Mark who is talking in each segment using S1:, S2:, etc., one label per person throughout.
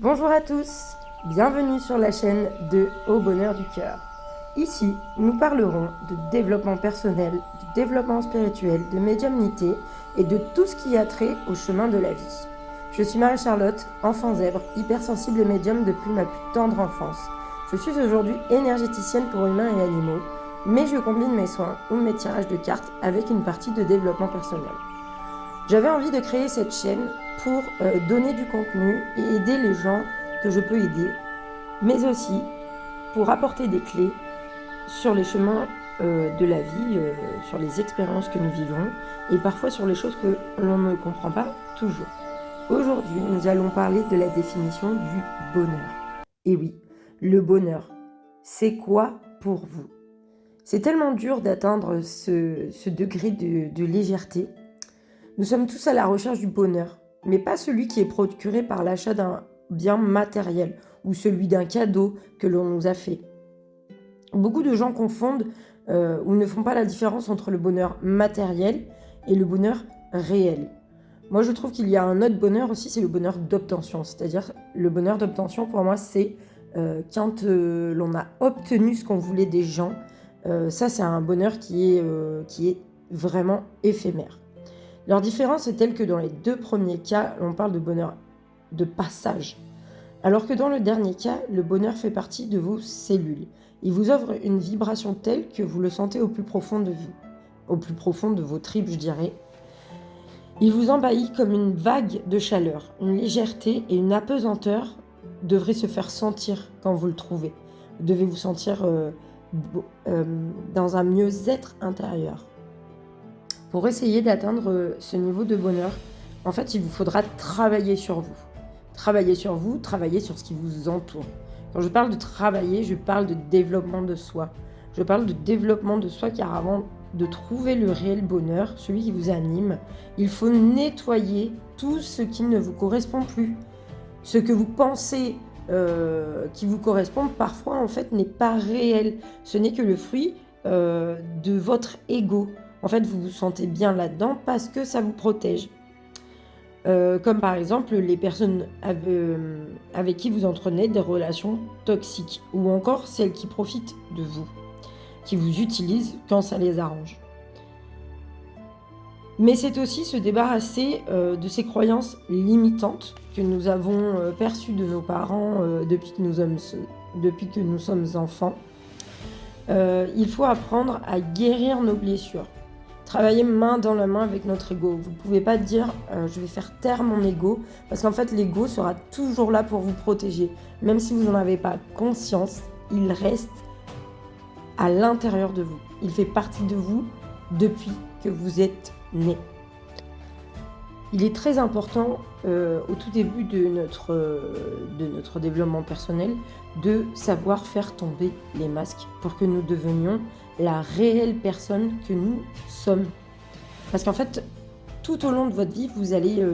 S1: Bonjour à tous, bienvenue sur la chaîne de Au Bonheur du Cœur. Ici, nous parlerons de développement personnel, de développement spirituel, de médiumnité et de tout ce qui a trait au chemin de la vie. Je suis Marie-Charlotte, enfant zèbre, hypersensible et médium depuis ma plus tendre enfance. Je suis aujourd'hui énergéticienne pour humains et animaux, mais je combine mes soins ou mes tirages de cartes avec une partie de développement personnel. J'avais envie de créer cette chaîne pour donner du contenu et aider les gens que je peux aider, mais aussi pour apporter des clés sur les chemins de la vie, sur les expériences que nous vivons et parfois sur les choses que l'on ne comprend pas toujours. Aujourd'hui, nous allons parler de la définition du bonheur. Et oui, le bonheur, c'est quoi pour vous ? C'est tellement dur d'atteindre ce degré de légèreté. Nous sommes tous à la recherche du bonheur, mais pas celui qui est procuré par l'achat d'un bien matériel ou celui d'un cadeau que l'on nous a fait. Beaucoup de gens confondent ou ne font pas la différence entre le bonheur matériel et le bonheur réel. Moi, je trouve qu'il y a un autre bonheur aussi, c'est le bonheur d'obtention. C'est-à-dire, le bonheur d'obtention, pour moi, c'est quand l'on a obtenu ce qu'on voulait des gens. Ça, c'est un bonheur qui est vraiment éphémère. Leur différence est telle que dans les deux premiers cas, on parle de bonheur de passage. Alors que dans le dernier cas, le bonheur fait partie de vos cellules. Il vous offre une vibration telle que vous le sentez au plus profond de vous, au plus profond de vos tripes, je dirais. Il vous envahit comme une vague de chaleur, une légèreté et une apesanteur devraient se faire sentir quand vous le trouvez. Vous devez vous sentir dans un mieux-être intérieur. Pour essayer d'atteindre ce niveau de bonheur, en fait, il vous faudra travailler sur vous. Travailler sur vous, travailler sur ce qui vous entoure. Quand je parle de travailler, je parle de développement de soi. Je parle de développement de soi car avant de trouver le réel bonheur, celui qui vous anime, il faut nettoyer tout ce qui ne vous correspond plus. Ce que vous pensez qui vous correspond, parfois, en fait, n'est pas réel. Ce n'est que le fruit de votre ego. En fait, vous vous sentez bien là-dedans parce que ça vous protège. Comme par exemple les personnes avec qui vous entretenez des relations toxiques ou encore celles qui profitent de vous, qui vous utilisent quand ça les arrange. Mais c'est aussi se débarrasser de ces croyances limitantes que nous avons perçues de nos parents depuis que nous sommes enfants. Il faut apprendre à guérir nos blessures. Travailler main dans la main avec notre ego. Vous ne pouvez pas dire je vais faire taire mon ego parce qu'en fait l'ego sera toujours là pour vous protéger. Même si vous n'en avez pas conscience, il reste à l'intérieur de vous. Il fait partie de vous depuis que vous êtes né. Il est très important au tout début de notre développement personnel de savoir faire tomber les masques pour que nous devenions la réelle personne que nous sommes. Parce qu'en fait, tout au long de votre vie, vous allez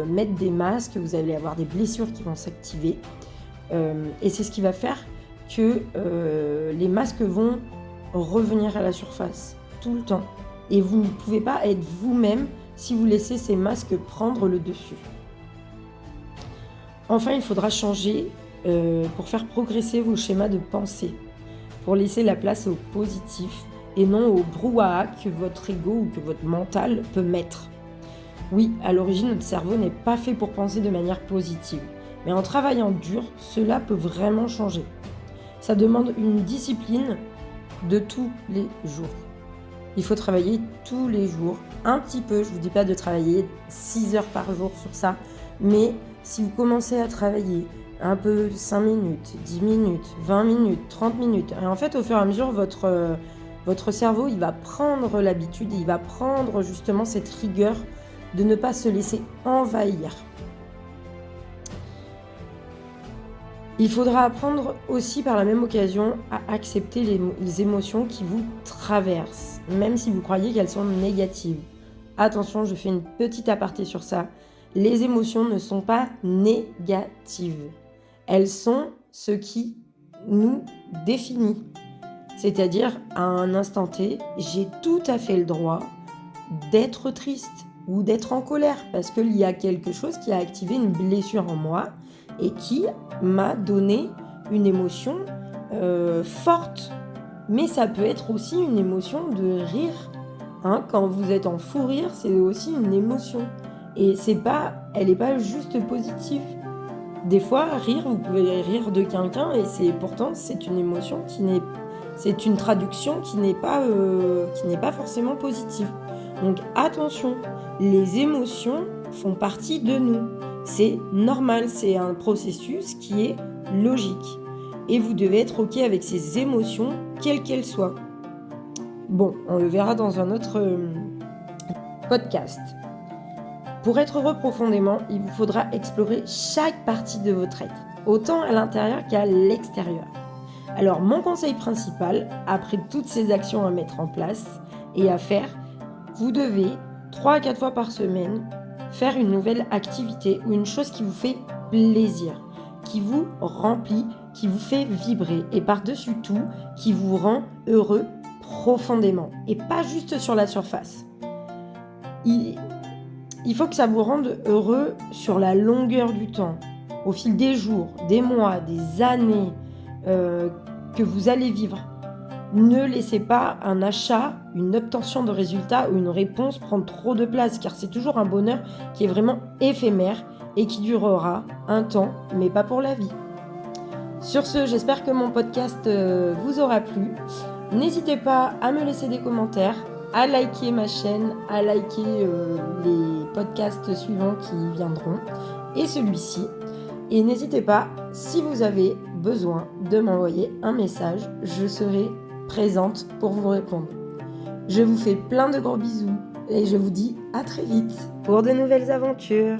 S1: mettre des masques, vous allez avoir des blessures qui vont s'activer. Et c'est ce qui va faire que les masques vont revenir à la surface tout le temps. Et vous ne pouvez pas être vous-même si vous laissez ces masques prendre le dessus. Enfin, il faudra changer pour faire progresser vos schémas de pensée, pour laisser la place au positif et non au brouhaha que votre ego ou que votre mental peut mettre. Oui, à l'origine, notre cerveau n'est pas fait pour penser de manière positive, mais en travaillant dur, cela peut vraiment changer. Ça demande une discipline de tous les jours. Il faut travailler tous les jours, un petit peu, je ne vous dis pas de travailler 6 heures par jour sur ça, mais si vous commencez à travailler un peu 5 minutes, 10 minutes, 20 minutes, 30 minutes, et en fait au fur et à mesure, votre cerveau il va prendre l'habitude, il va prendre justement cette rigueur de ne pas se laisser envahir. Il faudra apprendre aussi par la même occasion à accepter les émotions qui vous traversent, même si vous croyez qu'elles sont négatives. Attention, je fais une petite aparté sur ça. Les émotions ne sont pas négatives. Elles sont ce qui nous définit. C'est-à-dire, à un instant T, j'ai tout à fait le droit d'être triste ou d'être en colère parce qu'il y a quelque chose qui a activé une blessure en moi et qui m'a donné une émotion forte. Mais ça peut être aussi une émotion de rire. Quand vous êtes en fou rire, c'est aussi une émotion. Et elle n'est pas juste positive. Des fois, rire, vous pouvez rire de quelqu'un et pourtant c'est une émotion c'est une traduction qui n'est pas forcément positive. Donc attention, les émotions font partie de nous. C'est normal, c'est un processus qui est logique. Et vous devez être OK avec ces émotions, quelles qu'elles soient. Bon, on le verra dans un autre podcast. Pour être heureux profondément, il vous faudra explorer chaque partie de votre être, autant à l'intérieur qu'à l'extérieur. Alors, mon conseil principal, après toutes ces actions à mettre en place et à faire, vous devez 3 à 4 fois par semaine faire une nouvelle activité ou une chose qui vous fait plaisir, qui vous remplit, qui vous fait vibrer et par-dessus tout, qui vous rend heureux profondément et pas juste sur la surface. Il faut que ça vous rende heureux sur la longueur du temps, au fil des jours, des mois, des années que vous allez vivre. Ne laissez pas un achat, une obtention de résultats ou une réponse prendre trop de place, car c'est toujours un bonheur qui est vraiment éphémère et qui durera un temps, mais pas pour la vie. Sur ce, j'espère que mon podcast vous aura plu. N'hésitez pas à me laisser des commentaires, à liker ma chaîne, à liker les podcasts suivants qui viendront et celui-ci. Et n'hésitez pas, si vous avez besoin de m'envoyer un message, je serai présente pour vous répondre. Je vous fais plein de gros bisous et je vous dis à très vite pour de nouvelles aventures.